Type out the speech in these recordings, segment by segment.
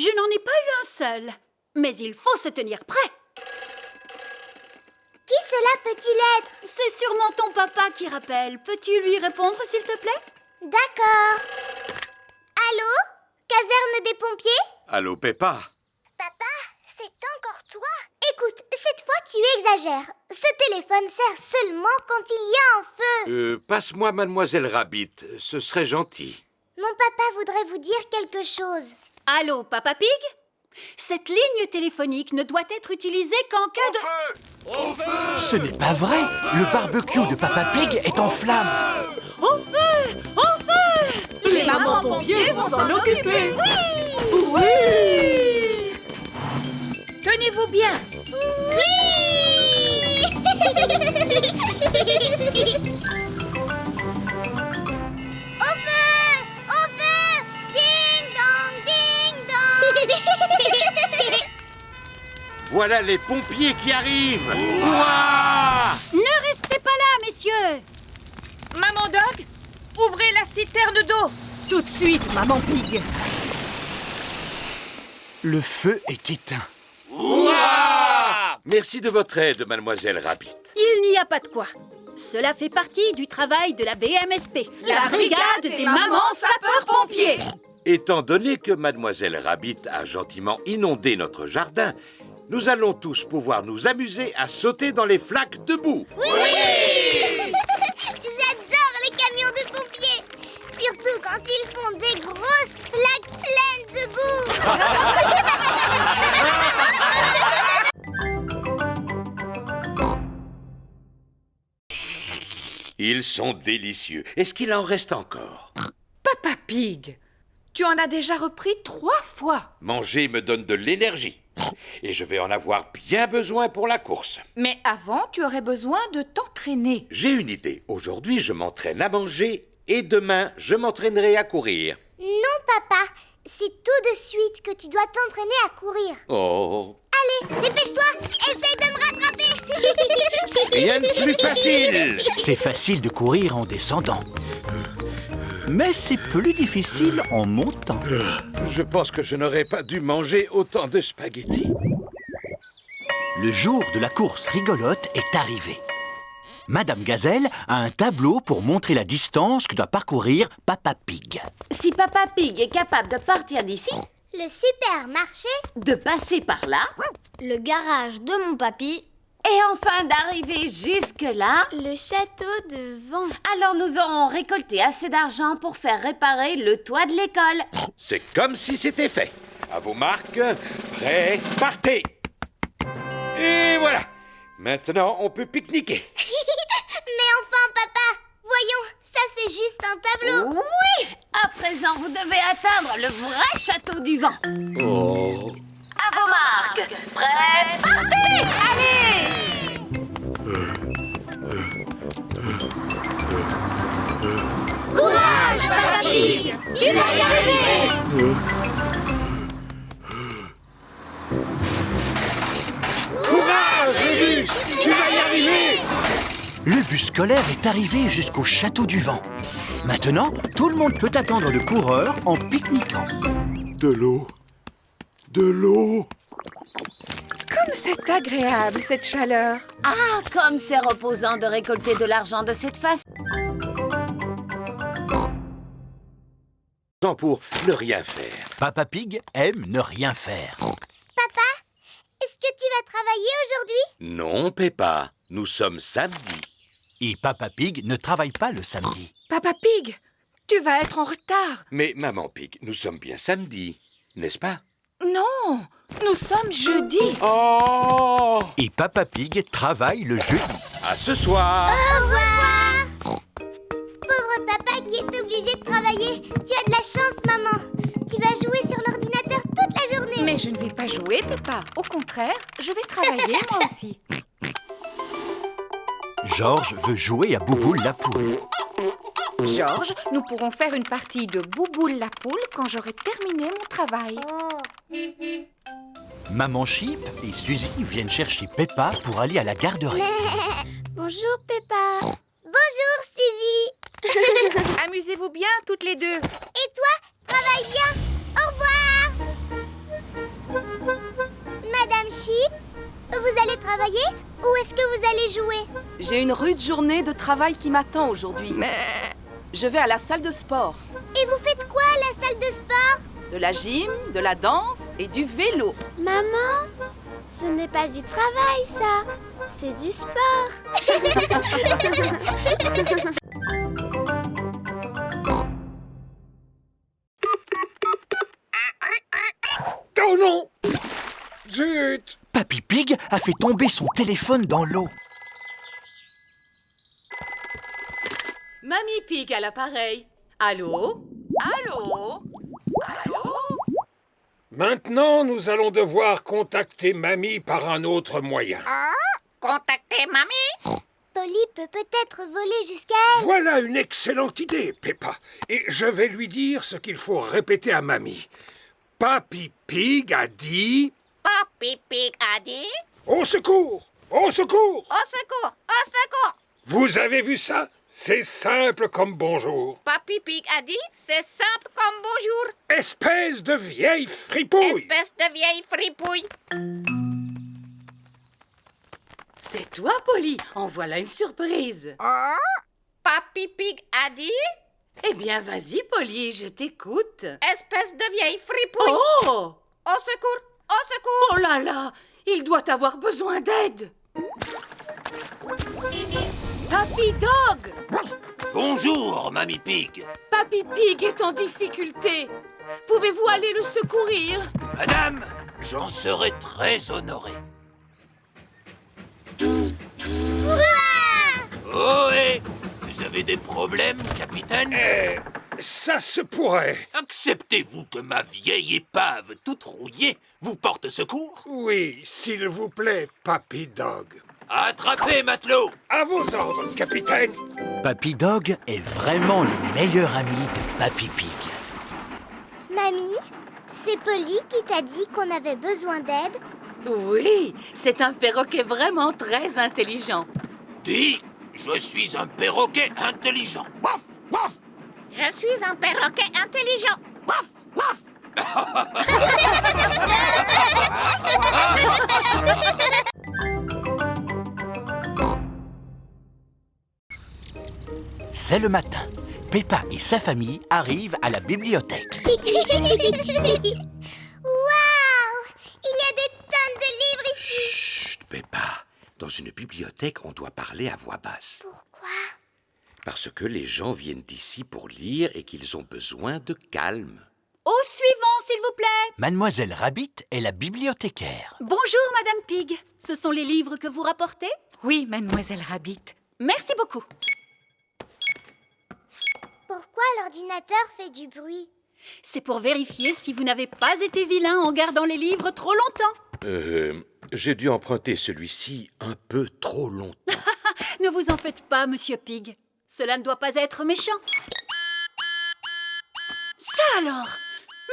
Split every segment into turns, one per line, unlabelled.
Je n'en ai pas eu un seul. Mais il faut se tenir prêt.
Qui cela peut-il être?
C'est sûrement ton papa qui rappelle. Peux-tu lui répondre, s'il te plaît?
D'accord. Allô? Caserne des pompiers?
Allô, Peppa?
Papa, c'est encore toi? Écoute, cette fois tu exagères. Ce téléphone sert seulement quand il y a un feu.
Passe-moi Mademoiselle Rabbit, ce serait gentil.
Mon papa voudrait vous dire quelque chose.
Allô, Papa Pig? Cette ligne téléphonique ne doit être utilisée qu'en cas de...
Au feu!
Ce n'est pas vrai. Le barbecue de Papa Pig est en flammes.
Au feu! Au feu!
Les mamans pompiers vont s'en occuper.
Oui!
Tenez-vous bien.
Oui! Au feu! Au feu! Ding dong, ding dong!
Voilà les pompiers qui arrivent! Ouah!
Ne restez pas là, messieurs!
Maman Dog, ouvrez la citerne d'eau. Tout de suite, Maman Pig.
Le feu est éteint.
Ouah! Merci de votre aide, Mademoiselle Rabbit.
Il n'y a pas de quoi. Cela fait partie du travail de la BMSP, la brigade des mamans sapeurs-pompiers.
Étant donné que Mademoiselle Rabbit a gentiment inondé notre jardin, nous allons tous pouvoir nous amuser à sauter dans les flaques de boue.
J'adore les camions de pompiers! Surtout quand ils font des grosses flaques pleines de boue!
Ils sont délicieux. Est-ce qu'il en reste encore?
Papa Pig, tu en as déjà repris 3 fois.
Manger me donne de l'énergie. Et je vais en avoir bien besoin pour la course.
Mais avant, tu aurais besoin de t'entraîner.
J'ai une idée. Aujourd'hui, je m'entraîne à manger et demain, je m'entraînerai à courir.
Non, papa, c'est tout de suite que tu dois t'entraîner à courir.
Oh,
Allez, dépêche-toi, essaye de me rattraper!
rien de plus facile!
C'est facile de courir en descendant. Mais c'est plus difficile en montant.
Je pense que je n'aurais pas dû manger autant de spaghettis.
Le jour de la course rigolote est arrivé. Madame Gazelle a un tableau pour montrer la distance que doit parcourir Papa Pig.
Si Papa Pig est capable de partir d'ici,
Le supermarché,
de passer par là,
le garage de mon papy,
et enfin d'arriver jusque-là,
le château de Vent.
alors nous aurons récolté assez d'argent pour faire réparer le toit de l'école.
C'est comme si c'était fait. À vos marques, prêts, partez! Et voilà! Maintenant, on peut pique-niquer.
Mais enfin, papa, voyons, ça c'est juste un tableau.
Oui! À présent, vous devez atteindre le vrai château du vent.
Oh!
À vos marques, prêts, partez! Allez!
Courage, Papa Pig, tu vas y arriver.
Courage, Rébus! Tu vas y arriver!
Le bus scolaire est arrivé jusqu'au château du vent. Maintenant, tout le monde peut attendre le coureur en pique-niquant.
De l'eau! De l'eau!
Comme c'est agréable, cette chaleur.
Ah, comme c'est reposant de récolter de l'argent de cette façon.
Pour ne rien faire.
Papa Pig aime ne rien faire.
Papa, est-ce que tu vas travailler aujourd'hui?
Non, Peppa, nous sommes samedi.
Et Papa Pig ne travaille pas le samedi.
Papa Pig, tu vas être en retard.
Mais Maman Pig, nous sommes bien samedi, n'est-ce pas?
Non, nous sommes jeudi.
Oh!
Et Papa Pig travaille le jeudi.
À ce soir!
Au revoir. Pauvre papa qui est obligé de travailler. Tu as de la chance, maman. Tu vas jouer sur l'ordinateur toute la journée.
Mais je ne vais pas jouer, Peppa. Au contraire, je vais travailler moi aussi.
Georges veut jouer à Bouboule la poule.
Georges, nous pourrons faire une partie de Bouboule la poule quand j'aurai terminé mon travail.
Oh.
Maman Chip et Suzy viennent chercher Peppa pour aller à la garderie.
Bonjour, Peppa. Bonjour, Suzy.
Amusez-vous bien toutes les deux.
Et toi, travaille bien. Au revoir. Madame Chip, vous allez travailler ou est-ce que vous allez jouer?
J'ai une rude journée de travail qui m'attend aujourd'hui. Je vais à la salle de sport.
Et vous faites quoi à la salle de sport?
De la gym, de la danse et du vélo.
Maman, ce n'est pas du travail, ça. C'est du sport.
Oh non! Zut!
Papy Pig a fait tomber son téléphone dans l'eau.
Mamie Pig à l'appareil. Allô? Allô? Allô?
Maintenant, nous allons devoir contacter Mamie par un autre moyen.
Contactez mamie.
Polly peut peut-être voler jusqu'à elle.
Voilà une excellente idée, Peppa. Et je vais lui dire ce qu'il faut répéter à Mamie. Papy Pig a dit...
Papy Pig a dit...
Au secours! Au secours!
Au secours! Au secours!
Vous avez vu ça? C'est simple comme bonjour.
Papy Pig a dit, c'est simple comme bonjour.
Espèce de vieille fripouille!
Espèce de vieille fripouille.
C'est toi, Polly. En voilà une surprise.
Papy Pig a dit,
Eh bien, vas-y, Polly, je t'écoute.
espèce de vieille fripouille.
Oh!
Au secours! Au secours!
Oh là là! Il doit avoir besoin d'aide. Papy Dog!
Bonjour, Mamie Pig.
Papy Pig est en difficulté. Pouvez-vous aller le secourir?
Madame, j'en serai très honoré. Oh, vous avez des problèmes, capitaine?
Ça se pourrait.
Acceptez-vous que ma vieille épave toute rouillée vous porte secours?
Oui, s'il vous plaît, Papy Dog.
Attrapez, matelot!
À vos ordres, capitaine.
Papy Dog est vraiment le meilleur ami de Papy Pig.
Mamie, c'est Polly qui t'a dit qu'on avait besoin d'aide?
Oui, c'est un perroquet vraiment très intelligent.
Dis, je suis un perroquet intelligent.
Je suis un perroquet intelligent.
C'est le matin. Peppa et sa famille arrivent à la bibliothèque.
Waouh! Il y a des tonnes de livres ici.
Chut, Peppa. Dans une bibliothèque, on doit parler à voix basse.
Pourquoi?
Parce que les gens viennent d'ici pour lire et qu'ils ont besoin de calme.
Au suivant, s'il vous plaît.
Mademoiselle Rabbit est la bibliothécaire.
Bonjour, Madame Pig. Ce sont les livres que vous rapportez?
Oui, mademoiselle Rabbit.
Merci beaucoup.
Pourquoi l'ordinateur fait du bruit?
C'est pour vérifier si vous n'avez pas été vilain en gardant les livres trop longtemps.
J'ai dû emprunter celui-ci un peu trop longtemps.
Ne vous en faites pas, Monsieur Pig. Cela ne doit pas être méchant. Ça alors!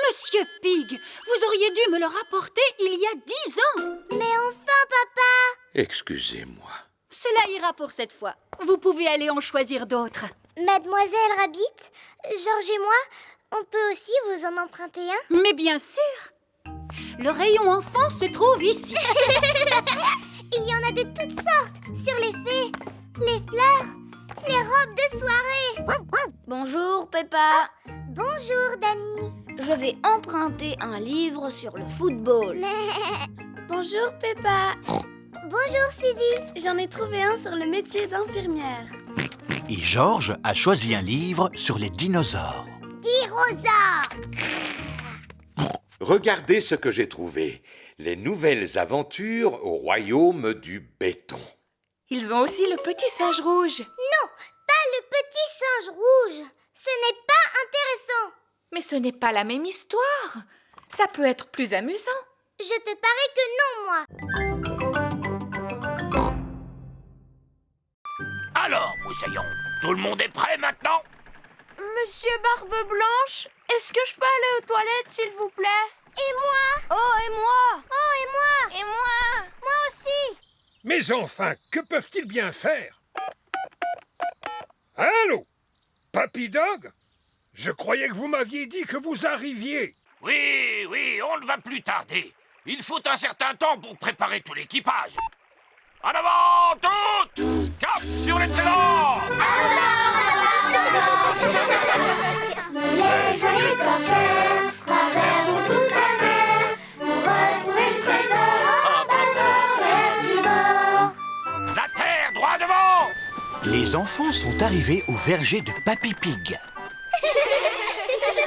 Monsieur Pig, vous auriez dû me le rapporter il y a 10 ans.
Mais enfin, papa!
Excusez-moi.
Cela ira pour cette fois. Vous pouvez aller en choisir d'autres.
Mademoiselle Rabbit, Georges et moi, on peut aussi vous en emprunter un?
Mais bien sûr! Le rayon enfant se trouve ici.
Il y en a de toutes sortes, sur les fées, les fleurs, les robes de soirée.
Bonjour Peppa,
Bonjour, Dani.
je vais emprunter un livre sur le football. Bonjour Peppa,
Bonjour, Suzy.
j'en ai trouvé un sur le métier d'infirmière.
Et Georges a choisi un livre sur les dinosaures.
Dinosaure.
Regardez ce que j'ai trouvé. Les nouvelles aventures au royaume du béton.
Ils ont aussi le petit singe rouge.
Non, pas le petit singe rouge. Ce n'est pas intéressant.
Mais ce n'est pas la même histoire. Ça peut être plus amusant.
Je te parie que non, moi.
Alors, Moussaillon, tout le monde est prêt maintenant?
Monsieur Barbe Blanche, est-ce que je peux aller aux toilettes s'il vous plaît?
Et moi?
Oh, et moi?
Oh, et moi?
Et moi?
Moi aussi.
Mais enfin, que peuvent-ils bien faire? Allô? Papy Dog? Je croyais que vous m'aviez dit que vous arriviez.
Oui, on ne va plus tarder.
Il faut un certain temps pour préparer tout l'équipage. En avant, toutes! Cap sur les trésors!
Les joyeux corsaires traversent toute la mer pour retrouver le trésor en bâbord et
La terre, droit devant!
Les enfants sont arrivés au verger de Papy Pig.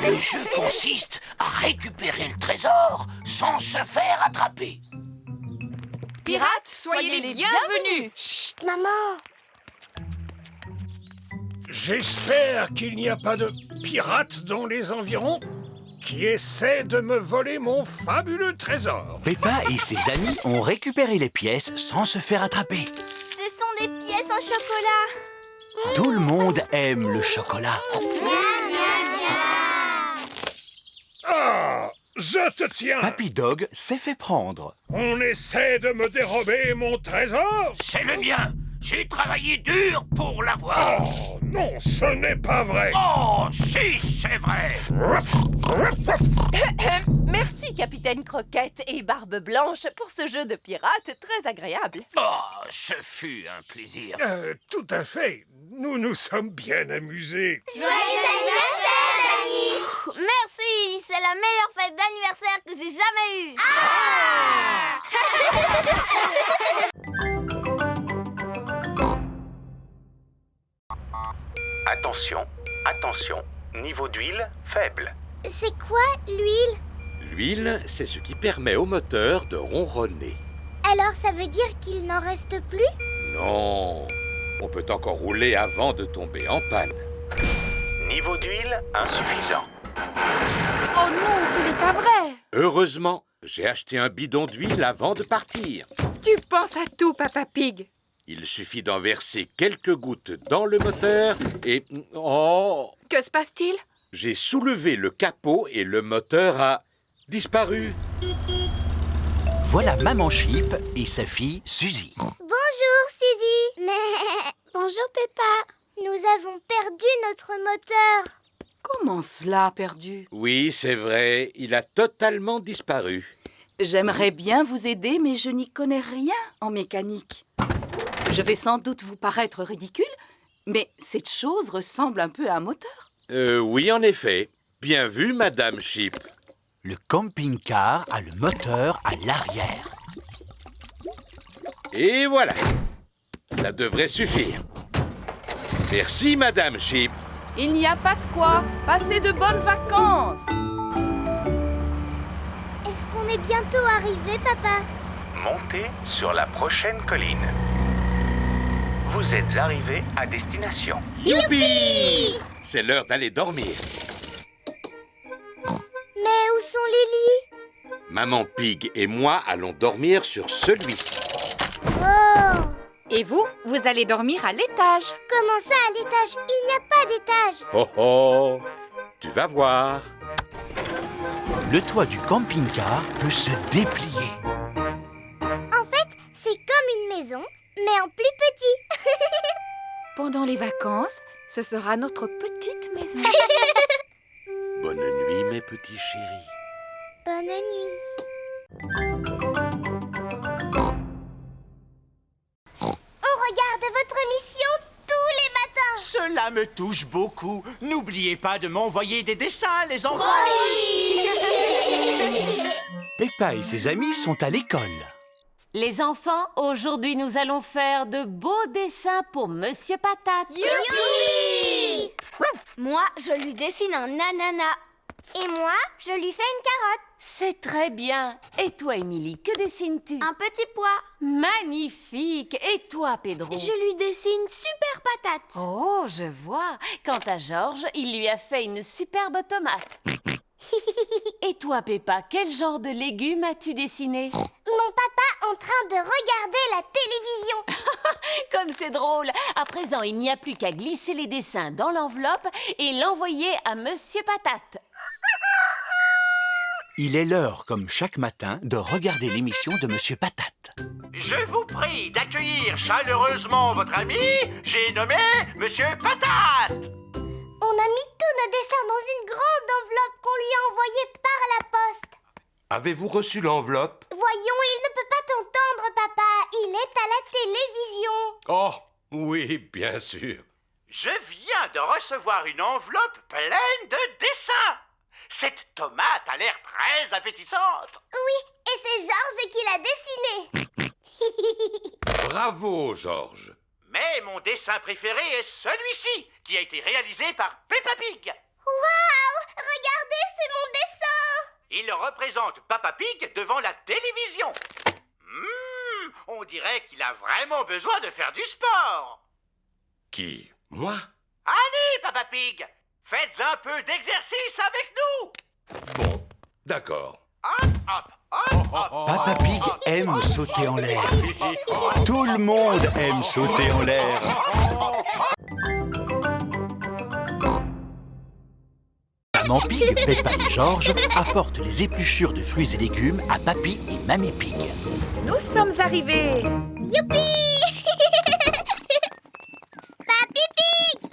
Le jeu consiste à récupérer le trésor sans se faire attraper.
Pirates, soyez les bienvenus.
Chut, maman.
J'espère qu'il n'y a pas de pirates dans les environs qui essaient de me voler mon fabuleux trésor.
Peppa et ses amis ont récupéré les pièces sans se faire attraper.
Ce sont des pièces en chocolat.
Tout le monde aime le chocolat.
Ah, je te tiens!
Papy Dog s'est fait prendre.
On essaie de me dérober mon trésor?
C'est le mien. J'ai travaillé dur pour l'avoir.
Oh, non, ce n'est pas vrai.
Oh, si, c'est vrai.
Merci, Capitaine Croquette et Barbe Blanche, pour ce jeu de pirates très agréable.
Oh, ce fut un plaisir.
Tout à fait. Nous nous sommes bien amusés.
Joyeux anniversaire, Dani!
Merci, c'est la meilleure fête d'anniversaire que j'ai jamais eue.
Attention, attention, niveau d'huile faible.
C'est quoi, l'huile?
L'huile, c'est ce qui permet au moteur de ronronner.
Alors ça veut dire qu'il n'en reste plus?
Non, on peut encore rouler avant de tomber en panne.
Niveau d'huile insuffisant.
Oh non, ce n'est pas vrai.
Heureusement, j'ai acheté un bidon d'huile avant de partir.
Tu penses à tout, Papa Pig.
Il suffit d'en verser quelques gouttes dans le moteur et... Oh!
Que se passe-t-il?
J'ai soulevé le capot et le moteur a disparu.
Voilà Maman Sheep et sa fille Suzy.
Bonjour, Suzy. Mais...
Bonjour, Peppa.
Nous avons perdu notre moteur.
Comment cela, perdu?
Oui, c'est vrai, il a totalement disparu.
J'aimerais bien vous aider, mais je n'y connais rien en mécanique. Je vais sans doute vous paraître ridicule, mais cette chose ressemble un peu à un moteur.
Oui, en effet. Bien vu, Madame Sheep.
Le camping-car a le moteur à l'arrière.
Et voilà. Ça devrait suffire. Merci, Madame Sheep.
Il n'y a pas de quoi. Passez de bonnes vacances.
Est-ce qu'on est bientôt arrivé, papa?
Montez sur la prochaine colline. Vous êtes arrivé à destination.
Youpi! C'est l'heure d'aller dormir.
Mais où sont les lits?
Maman Pig et moi allons dormir sur celui-ci.
Oh!
Et vous, vous allez dormir à l'étage.
Comment ça, à l'étage? Il n'y a pas d'étage.
Oh oh! Tu vas voir.
Le toit du camping-car peut se déplier.
En fait, c'est comme une maison, mais en plus petit.
Pendant les vacances, ce sera notre petite maison.
Bonne nuit, mes petits chéris.
Bonne nuit. On regarde votre émission tous les matins.
Cela me touche beaucoup. N'oubliez pas de m'envoyer des dessins, les enfants. Peppa et ses amis sont à l'école.
Les enfants, aujourd'hui nous allons faire de beaux dessins pour Monsieur Patate.
Youpi!
Moi, je lui dessine un ananas.
Et moi, je lui fais une carotte.
C'est très bien. Et toi, Émilie, que dessines-tu?
Un petit pois.
Magnifique. Et toi, Pedro?
Je lui dessine super patate.
Oh, je vois. Quant à Georges, il lui a fait une superbe tomate. Et toi, Peppa, quel genre de légumes as-tu dessiné?
Mon papa en train de regarder la télévision.
Comme c'est drôle. À présent, il n'y a plus qu'à glisser les dessins dans l'enveloppe et l'envoyer à Monsieur Patate.
Il est l'heure, comme chaque matin, de regarder l'émission de Monsieur Patate.
Je vous prie d'accueillir chaleureusement votre ami. J'ai nommé Monsieur Patate.
On a mis tous nos dessins dans une grande enveloppe qu'on lui a envoyée par la poste.
Avez-vous reçu l'enveloppe?
Voyons, il ne peut pas t'entendre, papa. Il est à la télévision.
Oh, oui, bien sûr.
Je viens de recevoir une enveloppe pleine de dessins. Cette tomate a l'air très appétissante.
Oui, et c'est Georges qui l'a dessinée.
Bravo, Georges.
Mais mon dessin préféré est celui-ci, qui a été réalisé par Peppa Pig.
Waouh! Regardez, c'est mon dessin!
Il représente Peppa Pig devant la télévision. On dirait qu'il a vraiment besoin de faire du sport.
Qui? Moi?
Allez, Peppa Pig, faites un peu d'exercice avec nous.
Bon, d'accord.
Hop, hop, hop, hop.
Peppa Pig aime sauter en l'air. Tout le monde aime sauter en l'air. Maman Pig, Peppa et Georges apportent les épluchures de fruits et légumes à Papy et Mamie Pig.
Nous sommes arrivés.
Youpi! Papy Pig!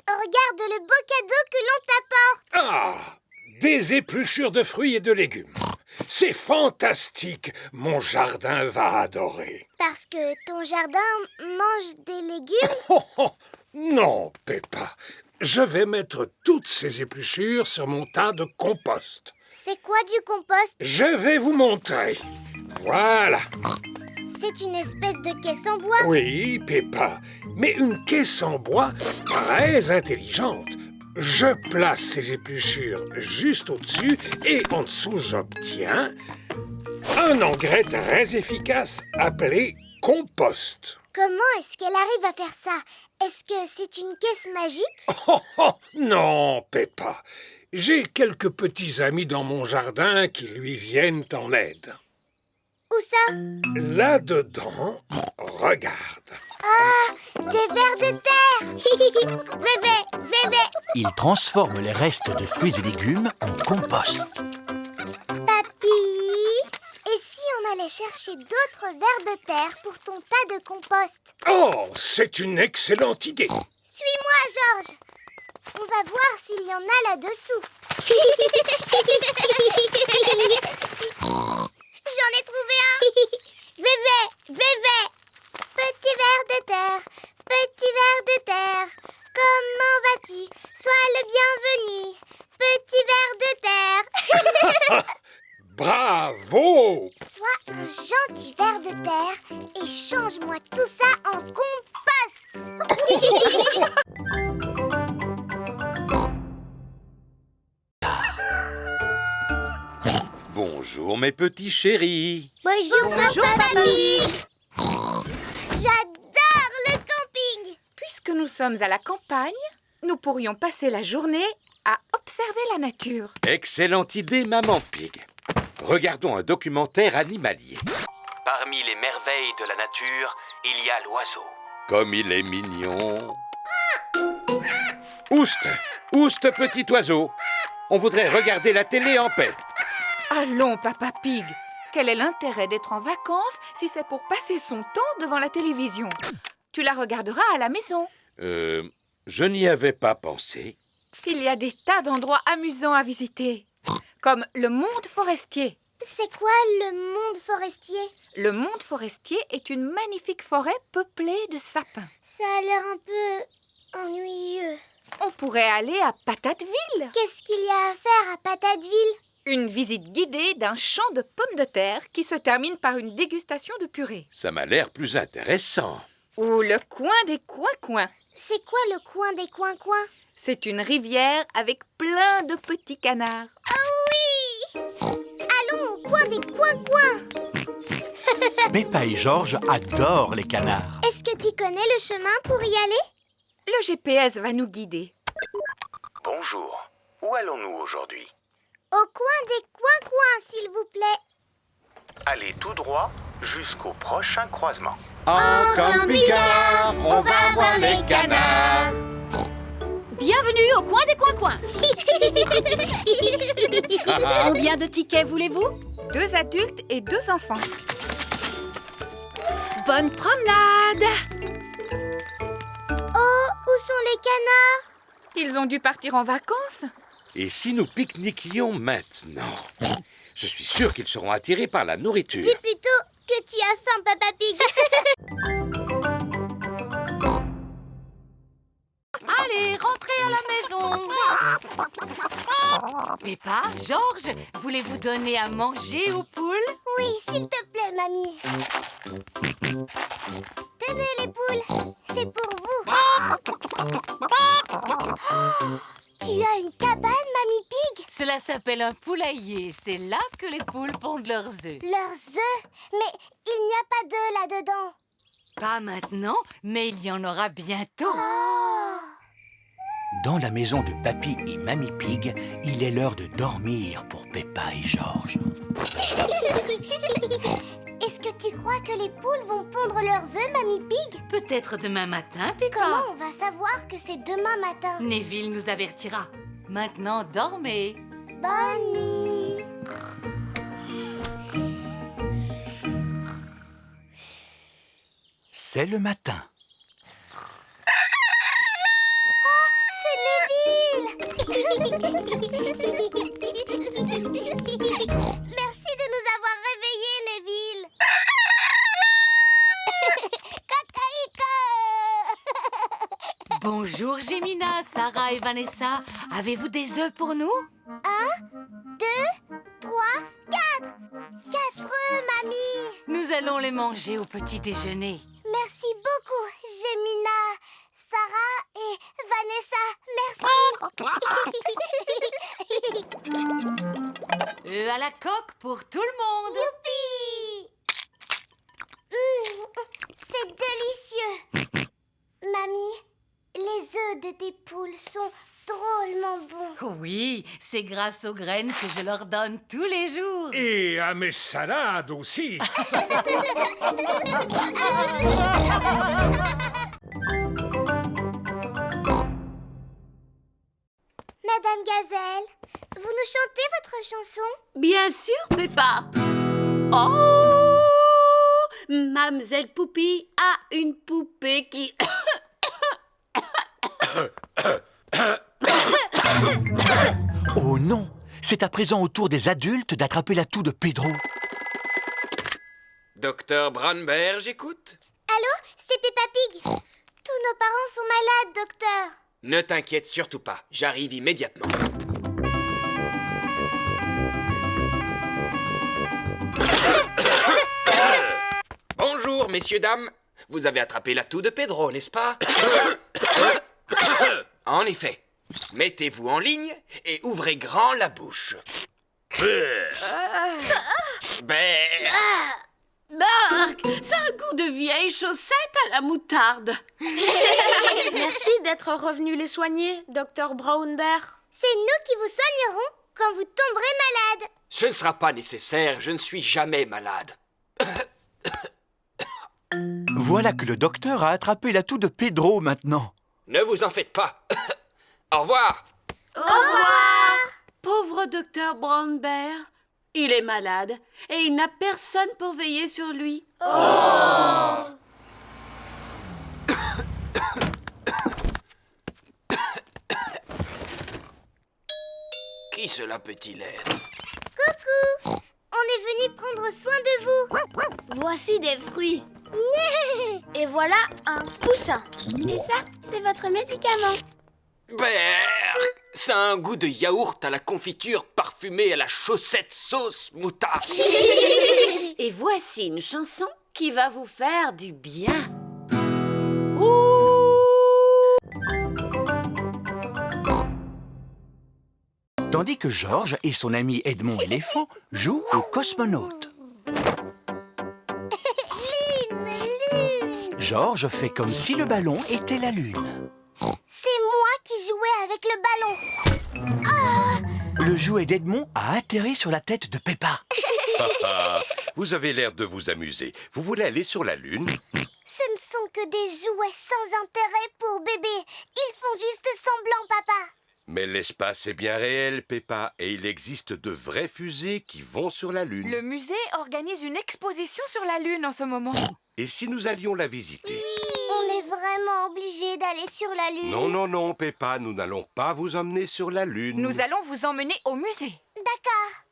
Regarde le beau cadeau que l'on t'apporte.
Ah! Des épluchures de fruits et de légumes. C'est fantastique. Mon jardin va adorer.
Parce que ton jardin mange des légumes?
Oh, oh, non, Peppa. Je vais mettre toutes ces épluchures sur mon tas de compost.
C'est quoi du compost?
Je vais vous montrer. Voilà.
C'est une espèce de caisse en bois?
Oui, Peppa, mais une caisse en bois très intelligente. Je place ces épluchures juste au-dessus et en dessous, j'obtiens un engrais très efficace appelé compost.
Comment est-ce qu'elle arrive à faire ça? Est-ce que c'est une caisse magique?
Oh, oh, non, Peppa. J'ai quelques petits amis dans mon jardin qui lui viennent en aide.
Où ça?
Là-dedans, regarde.
Ah, des vers de terre. Bébé, bébé.
Ils transforment les restes de fruits et légumes en compost.
Papy, et si on allait chercher d'autres vers de terre pour ton tas de compost?
Oh, c'est une excellente idée.
Suis-moi, Georges. On va voir s'il y en a là-dessous. J'en ai trouvé un. Bébé, bébé. Petit ver de terre, petit ver de terre. Comment vas-tu? Sois le bienvenu. Petit ver de terre.
Bravo!
Sois un gentil ver de terre et change-moi tout ça en compost.
Bonjour, mes petits chéris.
Bonjour, papy. J'adore le camping.
Puisque nous sommes à la campagne, nous pourrions passer la journée à observer la nature.
Excellente idée, Maman Pig. Regardons un documentaire animalier.
Parmi les merveilles de la nature, il y a l'oiseau.
Comme il est mignon. Ouste, ouste, petit oiseau. On voudrait regarder la télé en paix.
Allons, Peppa Pig. Quel est l'intérêt d'être en vacances si c'est pour passer son temps devant la télévision? Tu la regarderas à la maison.
Je n'y avais pas pensé.
Il y a des tas d'endroits amusants à visiter, comme le monde forestier.
C'est quoi le monde forestier?
Le monde forestier est une magnifique forêt peuplée de sapins.
Ça a l'air un peu ennuyeux.
On pourrait aller à Patateville.
Qu'est-ce qu'il y a à faire à Patateville?
Une visite guidée d'un champ de pommes de terre qui se termine par une dégustation de purée.
Ça m'a l'air plus intéressant.
Ou le coin des coins-coins.
C'est quoi le coin des coins-coins?
C'est une rivière avec plein de petits canards.
Oh oui! Allons au coin des coins-coins.
Peppa et Georges adorent les canards.
Est-ce que tu connais le chemin pour y aller?
Le GPS va nous guider.
Bonjour. Où allons-nous aujourd'hui?
Au coin des coins-coins, s'il vous plaît.
Allez tout droit jusqu'au prochain croisement.
En camping-car, on va voir les canards.
Bienvenue au coin des coins-coins. Combien de tickets voulez-vous?
2 adultes et 2 enfants.
Bonne promenade.
Oh, où sont les canards?
Ils ont dû partir en vacances.
Et si nous pique-niquions maintenant? Je suis sûr qu'ils seront attirés par la nourriture.
Dis plutôt que tu as faim, Papa Pig.
Allez, rentrez à la maison. Peppa, Georges, voulez-vous donner à manger aux poules?
Oui, s'il te plaît, mamie. Tenez les poules, c'est pour vous. Tu as une cabane, Mamie Pig?
Cela s'appelle un poulailler. C'est là que les poules pondent leurs œufs.
Leurs œufs? Mais il n'y a pas d'œufs là-dedans.
Pas maintenant, mais il y en aura bientôt.
Dans la maison de Papy et Mamie Pig, il est l'heure de dormir pour Peppa et Georges.
Est-ce que tu crois que les poules vont pondre leurs œufs, Mamie Pig?
Peut-être demain matin, Peppa.
Comment on va savoir que c'est demain matin?
Neville nous avertira. Maintenant, dormez.
Bonne nuit.
C'est le matin.
C'est Neville. Merci de nous avoir réveillés, Neville.
Bonjour, Gémina, Sarah et Vanessa. Avez-vous des œufs pour nous?
1, 2, 3, 4. 4 œufs, mamie.
Nous allons les manger au petit déjeuner.
Merci beaucoup, Gémina, Sarah et Vanessa. Merci.
Œufs à la coque pour tout le monde.
Youpi! C'est délicieux. Mamie, les œufs de tes poules sont drôlement bons.
Oui, c'est grâce aux graines que je leur donne tous les jours.
Et à mes salades aussi.
Madame Gazelle, vous nous chantez votre chanson?
Bien sûr, Peppa. Oh, Mademoiselle Poupie a une poupée qui...
Oh non! C'est à présent au tour des adultes d'attraper la toux de Pedro.
Docteur Brandberg, j'écoute.
Allô, c'est Peppa Pig. Tous nos parents sont malades, docteur.
Ne t'inquiète surtout pas, j'arrive immédiatement. Bonjour, messieurs, dames. Vous avez attrapé la toux de Pedro, n'est-ce pas? En effet. Mettez-vous en ligne et ouvrez grand la bouche.
Marc, ça a un goût de vieille chaussette à la moutarde.
Merci d'être revenu les soigner, Dr Brownberg.
C'est nous qui vous soignerons quand vous tomberez malade.
Ce ne sera pas nécessaire, je ne suis jamais malade.
Voilà que le docteur a attrapé la toux de Pedro maintenant.
Ne vous en faites pas. Au revoir.
Au revoir.
Pauvre docteur Brandberg, il est malade et il n'a personne pour veiller sur lui.
Qui cela peut-il être?
Coucou. On est venu prendre soin de vous.
Voici des fruits. Et voilà un coussin. Et ça, c'est votre médicament.
Berk, ça a un goût de yaourt à la confiture parfumé à la chaussette sauce moutarde.
Et voici une chanson qui va vous faire du bien.
Tandis que Georges et son ami Edmond éléphant jouent aux cosmonautes. Georges fait comme si le ballon était la Lune.
C'est moi qui jouais avec le ballon.
Le jouet d'Edmond a atterri sur la tête de Peppa.
Vous avez l'air de vous amuser. Vous voulez aller sur la Lune?
Ce ne sont que des jouets sans intérêt pour bébé. Ils font juste semblant, papa.
Mais l'espace est bien réel, Peppa, et il existe de vraies fusées qui vont sur la Lune.
Le musée organise une exposition sur la Lune en ce moment.
Et si nous allions la visiter?
On est vraiment obligés d'aller sur la Lune?
Non, non, non, Peppa, nous n'allons pas vous emmener sur la Lune.
Nous allons vous emmener au musée.
D'accord.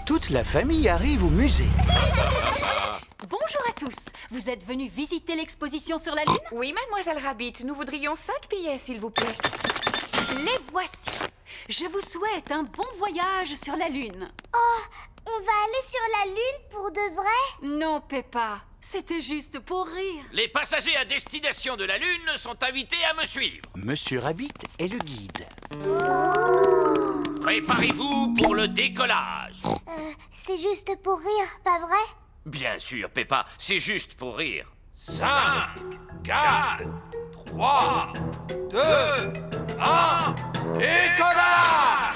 Toute la famille arrive au musée.
Bonjour à tous. Vous êtes venus visiter l'exposition sur la Lune?
Oui, mademoiselle Rabbit, nous voudrions 5 billets, s'il vous plaît.
Les voici. Je vous souhaite un bon voyage sur la Lune.
Oh, on va aller sur la Lune pour de vrai?
Non, Peppa. C'était juste pour rire.
Les passagers à destination de la Lune sont invités à me suivre.
Monsieur Rabbit est le guide.
Préparez-vous pour le décollage.
C'est juste pour rire, pas vrai?
Bien sûr, Peppa, c'est juste pour rire. 5, 4, 3, 2, 1, décollage!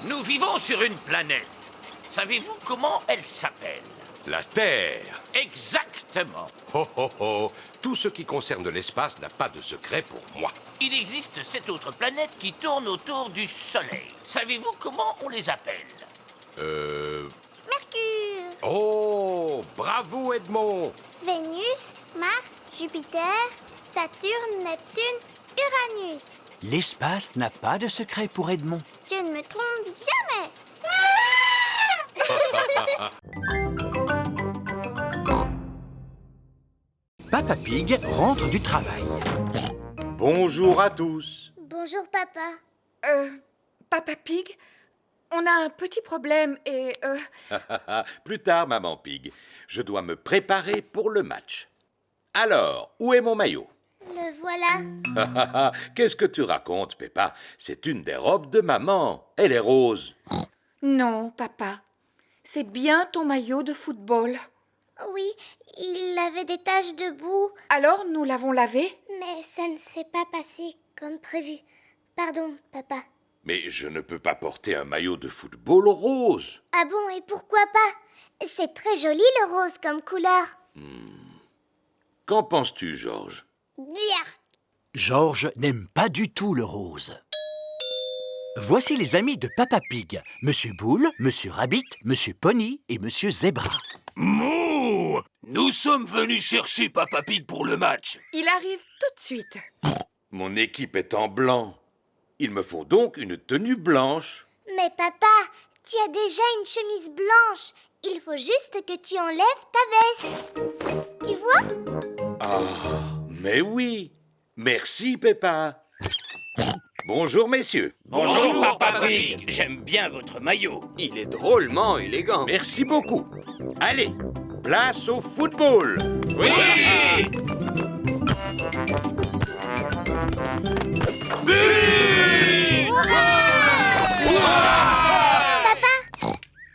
Nous vivons sur une planète. Savez-vous comment elle s'appelle?
La Terre.
Exactement.
Oh, oh, oh. Tout ce qui concerne l'espace n'a pas de secret pour moi.
Il existe 7 autres planètes qui tournent autour du Soleil. Savez-vous comment on les appelle?
Mercure,
Oh, bravo Edmond.
Vénus, Mars, Jupiter, Saturne, Neptune, Uranus.
L'espace n'a pas de secret pour Edmond.
Je ne me trompe jamais.
Papa Pig rentre du travail.
Bonjour à tous.
Bonjour, papa.
Papa Pig, on a un petit problème et...
Plus tard, maman Pig. Je dois me préparer pour le match. Alors, où est mon maillot?
Le voilà.
Qu'est-ce que tu racontes, Peppa? C'est une des robes de maman. Elle est rose.
Non, papa. C'est bien ton maillot de football.
Oui, il avait des taches de boue.
Alors, nous l'avons lavé?
Mais ça ne s'est pas passé comme prévu. Pardon, papa.
Mais je ne peux pas porter un maillot de football rose.
Ah bon, et pourquoi pas? C'est très joli le rose comme couleur.
Qu'en penses-tu, Georges?
Bien.
Georges n'aime pas du tout le rose. Voici les amis de Papa Pig. Monsieur Boule, Monsieur Rabbit, Monsieur Pony et Monsieur Zebra.
Mouh! Nous sommes venus chercher Papa Pig pour le match.
Il arrive tout de suite.
Mon équipe est en blanc. Il me faut donc une tenue blanche.
Mais papa, tu as déjà une chemise blanche. Il faut juste que tu enlèves ta veste. Tu vois?
Ah, mais oui. Merci, Peppa. Bonjour, messieurs.
Bonjour, Papa Pig. J'aime bien votre maillot.
Il est drôlement élégant.
Merci beaucoup. Allez, place au football.
Oui!
Papa,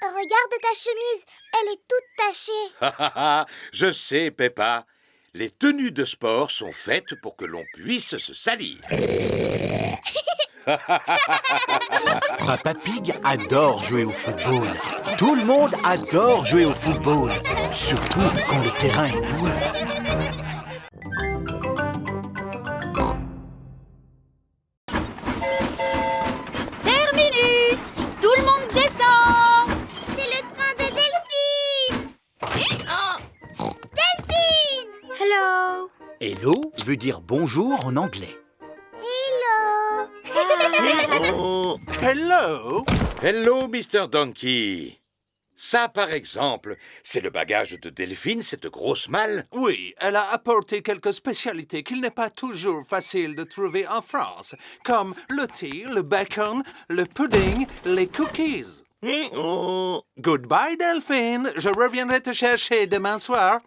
regarde ta chemise. Elle est toute tachée.
Je sais, Peppa. Les tenues de sport sont faites pour que l'on puisse se salir.
Papa Pig adore jouer au football. Tout le monde adore jouer au football. Surtout quand le terrain est boule.
Terminus! Tout le monde descend!
C'est le train de Delphine. Delphine! Hello.
Hello veut dire bonjour en anglais.
Hello.
Hello! Hello, Mr. Donkey. Ça, par exemple, c'est le bagage de Delphine, cette grosse malle?
Oui, elle a apporté quelques spécialités qu'il n'est pas toujours facile de trouver en France, comme le thé, le bacon, le pudding, les cookies. Goodbye, Delphine. Je reviendrai te chercher demain soir.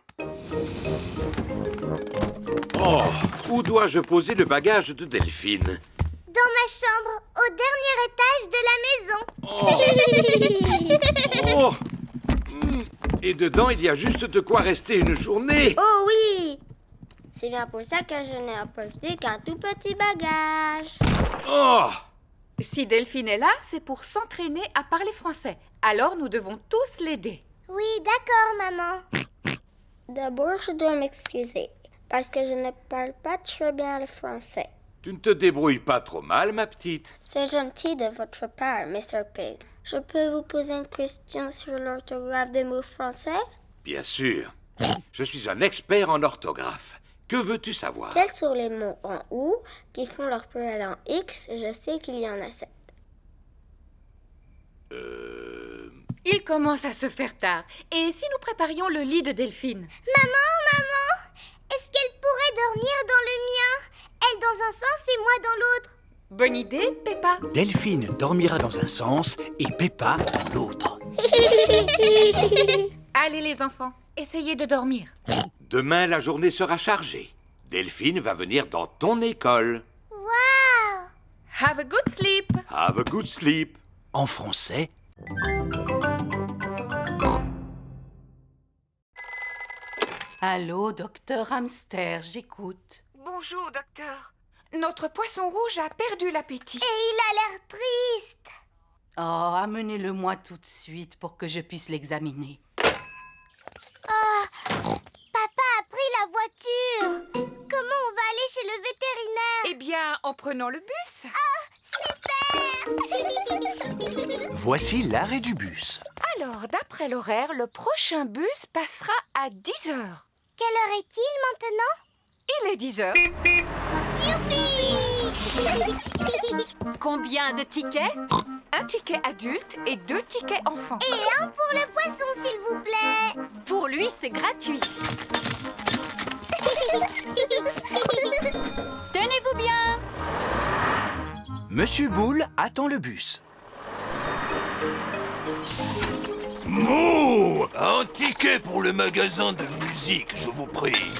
Oh, où dois-je poser le bagage de Delphine?
Dans ma chambre, au dernier étage de la maison.
Oh! Et dedans, il y a juste de quoi rester une journée.
Oh oui! C'est bien pour ça que je n'ai apporté qu'un tout petit bagage.
Oh!
Si Delphine est là, c'est pour s'entraîner à parler français. Alors, nous devons tous l'aider.
Oui, d'accord, maman. D'abord, je dois m'excuser, parce que je ne parle pas très bien le français.
Tu ne te débrouilles pas trop mal, ma petite.
C'est gentil de votre part, Mr. Pig. Je peux vous poser une question sur l'orthographe des mots français?
Bien sûr. Je suis un expert en orthographe. Que veux-tu savoir?
Quels sont les mots en OU qui font leur pluriel en X? Je sais qu'il y en a 7.
Il commence à se faire tard. Et si nous préparions le lit de Delphine?
Maman, est-ce qu'elle pourrait dormir dans le mien? Elle dans un sens et moi dans l'autre.
Bonne idée, Peppa.
Delphine dormira dans un sens et Peppa dans l'autre.
Allez les enfants, essayez de dormir.
Demain, la journée sera chargée. Delphine va venir dans ton école.
Wow!
Have a good sleep.
Have a good sleep.
En français.
Allô, docteur Hamster, j'écoute.
Bonjour, docteur. Notre poisson rouge a perdu l'appétit.
Et il a l'air triste.
Oh, amenez-le-moi tout de suite pour que je puisse l'examiner.
Oh, papa a pris la voiture. Comment on va aller chez le vétérinaire?
Eh bien, en prenant le bus.
Super.
Voici l'arrêt du bus.
Alors, d'après l'horaire, le prochain bus passera à 10 heures.
Quelle heure est-il maintenant?
Il est 10 heures.
Youpi!
Combien de tickets?
Un ticket adulte et 2 tickets enfants.
Et un pour le poisson, s'il vous plaît.
Pour lui, c'est gratuit. Tenez-vous bien.
Monsieur Boule attend le bus.
Mouh! Un ticket pour le magasin de musique, je vous prie.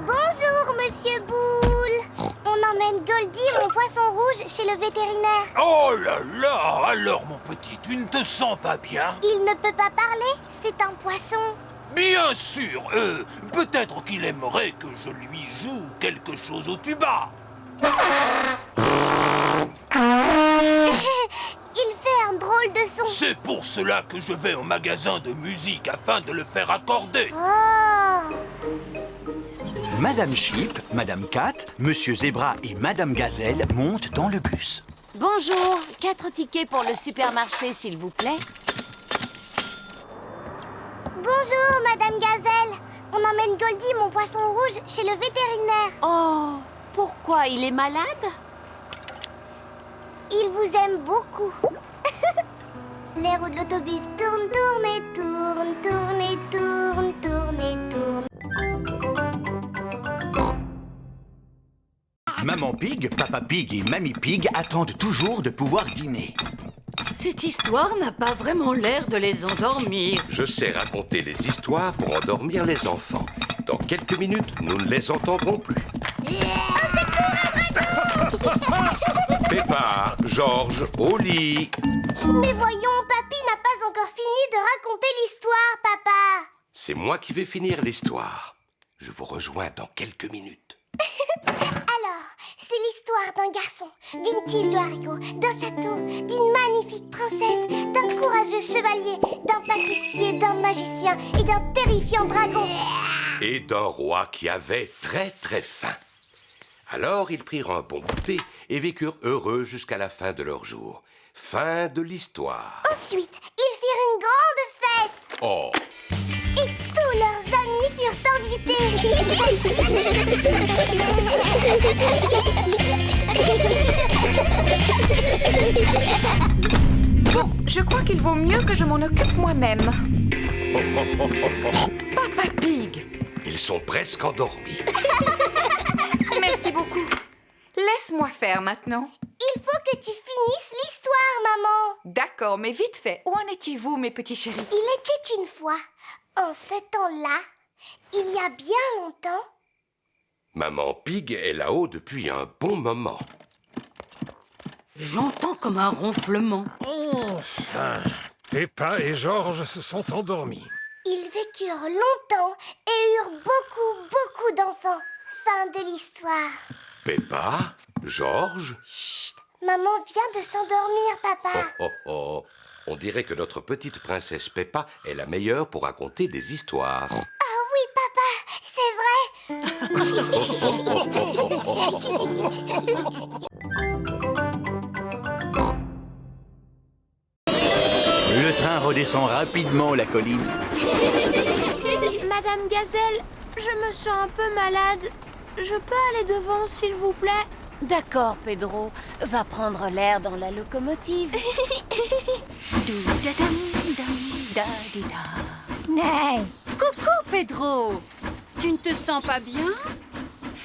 Bonjour, Monsieur Boule. On emmène Goldie, mon poisson rouge, chez le vétérinaire.
Oh là là! Alors, mon petit, tu ne te sens pas bien?
Il ne peut pas parler, c'est un poisson.
Bien sûr! Peut-être qu'il aimerait que je lui joue quelque chose au tuba.
Il fait un drôle de son.
C'est pour cela que je vais au magasin de musique afin de le faire accorder.
Oh!
Madame Chip, Madame Cat, Monsieur Zébra et Madame Gazelle montent dans le bus.
Bonjour, 4 tickets pour le supermarché, s'il vous plaît.
Bonjour, Madame Gazelle. On emmène Goldie, mon poisson rouge, chez le vétérinaire.
Oh, pourquoi il est malade?
Il vous aime beaucoup. Les roues de l'autobus tournent, tournent et tournent, tournent et tournent, tournent et tournent.
Maman Pig, Papa Pig et Mamie Pig attendent toujours de pouvoir dîner.
Cette histoire n'a pas vraiment l'air de les endormir.
Je sais raconter les histoires pour endormir les enfants. Dans quelques minutes, nous ne les entendrons plus. Peppa, Georges, au lit.
Mais voyons, Papy n'a pas encore fini de raconter l'histoire, papa.
C'est moi qui vais finir l'histoire. Je vous rejoins dans quelques minutes.
Alors, c'est l'histoire d'un garçon, d'une tige de haricot, d'un château, d'une magnifique princesse, d'un courageux chevalier, d'un pâtissier, d'un magicien et d'un terrifiant dragon.
Et d'un roi qui avait très très faim. Alors ils prirent un bon goûter et vécurent heureux jusqu'à la fin de leur jour. Fin de l'histoire.
Ensuite, ils firent une grande fête.
Oh!
Et tous leurs amis furent invités.
Bon, je crois qu'il vaut mieux que je m'en occupe moi-même. Papa Pig.
Ils sont presque endormis.
Merci beaucoup. Laisse-moi faire maintenant.
Il faut que tu finisses l'histoire, maman.
D'accord, mais vite fait. Où en étiez-vous, mes petits chéris?
Il était une fois, en ce temps-là, il y a bien longtemps.
Maman Pig est là-haut depuis un bon moment.
J'entends comme un ronflement.
Enfin, Peppa et Georges se sont endormis.
Ils vécurent longtemps et eurent beaucoup d'enfants. Fin de l'histoire.
Peppa, Georges.
Chut, maman vient de s'endormir, papa.
Oh. On dirait que notre petite princesse Peppa est la meilleure pour raconter des histoires.
Ah oui, papa, c'est vrai.
Le train redescend rapidement la colline.
Madame Gazelle, je me sens un peu malade. Je peux aller devant, s'il vous plaît?
D'accord, Pedro. Va prendre l'air dans la locomotive. Coucou, Pedro. Tu ne te sens pas bien?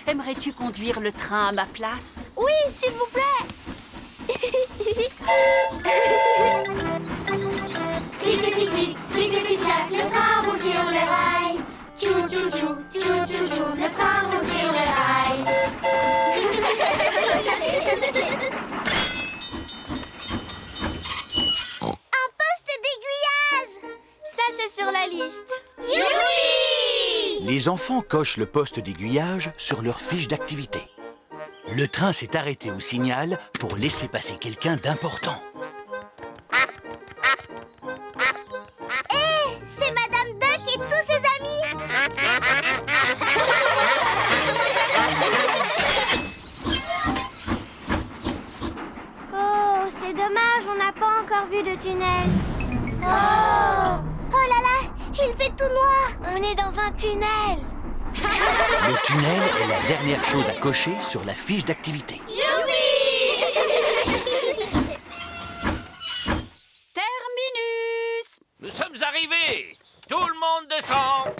Aimerais-tu conduire le train à ma place?
Oui, s'il vous plaît.
Cliquetis-clic, cliquetis-clac, le train roule sur les rails. Tchou tchou tchou, tchou tchou tchou, le train roule sur les rails. Un poste d'aiguillage.
Ça, c'est sur la liste.
Youpi!
Les enfants cochent le poste d'aiguillage sur leur fiche d'activité. Le train s'est arrêté au signal pour laisser passer quelqu'un d'important.
Hé, c'est Madame Duck et tous ses amis. Oh, c'est dommage, on n'a pas encore vu de tunnel. Oh, oh là là, il fait tout noir.
On est dans un tunnel.
Le tunnel est la dernière chose à cocher sur la fiche d'activité.
Terminus!
Nous sommes arrivés. Tout le monde descend.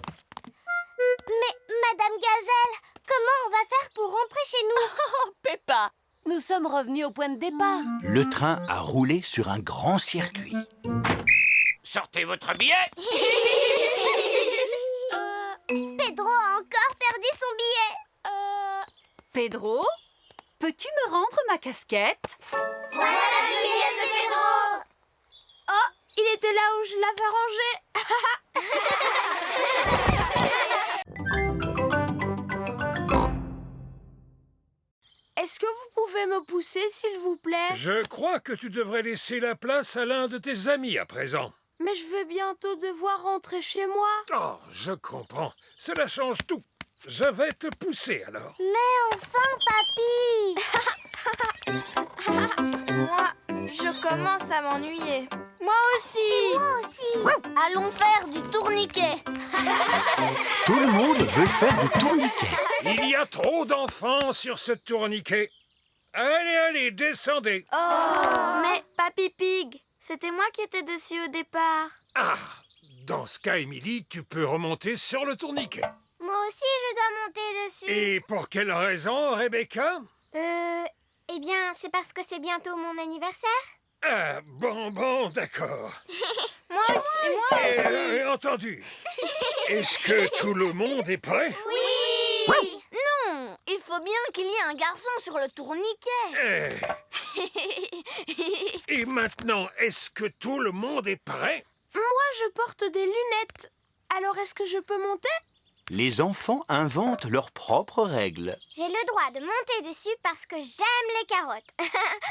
Mais Madame Gazelle, comment on va faire pour rentrer chez nous?
Oh, Peppa, nous sommes revenus au point de départ.
Le train a roulé sur un grand circuit.
Sortez votre billet.
Pedro a encore perdu son billet.
Pedro, peux-tu me rendre ma casquette?
Voilà la billet de Pedro.
Oh, il était là où je l'avais rangé. Est-ce que vous pouvez me pousser, s'il vous plaît?
Je crois que tu devrais laisser la place à l'un de tes amis à présent.
Mais je vais bientôt devoir rentrer chez moi.
Oh, je comprends. Cela change tout. Je vais te pousser alors.
Mais enfin, papy.
Moi, je commence à m'ennuyer. Moi aussi.
Et moi aussi. Allons faire du tourniquet.
Tout le monde veut faire du tourniquet.
Il y a trop d'enfants sur ce tourniquet. Allez, allez, descendez.
Oh, mais Papy Pig, c'était moi qui étais dessus au départ.
Ah, dans ce cas, Émilie, tu peux remonter sur le tourniquet.
Moi aussi, je dois monter dessus.
Et pour quelle raison, Rebecca?
Eh bien, c'est parce que c'est bientôt mon anniversaire.
Ah, bon, d'accord.
Moi aussi.
Entendu. Est-ce que tout le monde est prêt?
Oui. Non, il faut bien qu'il y ait un garçon sur le tourniquet.
Et maintenant, est-ce que tout le monde est prêt?
Moi, je porte des lunettes. Alors, est-ce que je peux monter?
Les enfants inventent leurs propres règles.
J'ai le droit de monter dessus parce que j'aime les carottes.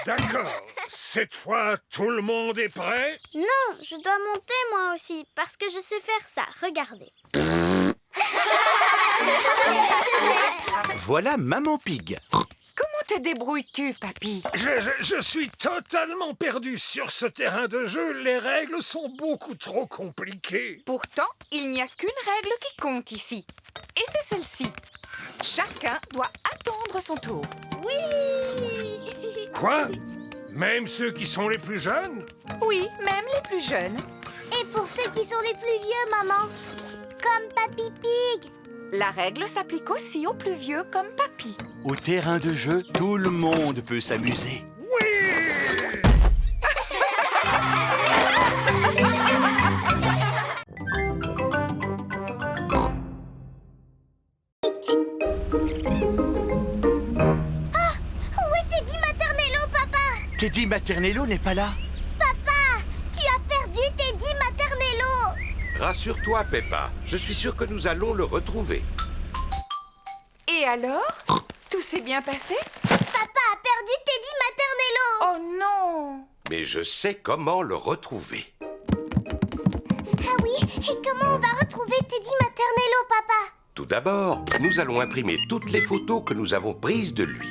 D'accord. Cette fois, tout le monde est prêt?
Non, je dois monter moi aussi parce que je sais faire ça. Regardez.
Voilà Maman Pig.
Comment te débrouilles-tu, papy?
Je suis totalement perdu sur ce terrain de jeu. Les règles sont beaucoup trop compliquées.
Pourtant, il n'y a qu'une règle qui compte ici. Et c'est celle-ci. Chacun doit attendre son tour.
Oui.
Quoi? Même ceux qui sont les plus jeunes?
Oui, même les plus jeunes.
Et pour ceux qui sont les plus vieux, maman? Comme Papy Pig.
La règle s'applique aussi aux plus vieux comme papy.
Au terrain de jeu, tout le monde peut s'amuser. Teddy Maternello n'est pas là?
Papa, tu as perdu Teddy Maternello.
Rassure-toi, Peppa. Je suis sûr que nous allons le retrouver.
Et alors? Tout s'est bien passé?
Papa a perdu Teddy Maternello.
Oh non!
Mais je sais comment le retrouver.
Ah oui? Et comment on va retrouver Teddy Maternello, papa?
Tout d'abord, nous allons imprimer toutes les photos que nous avons prises de lui.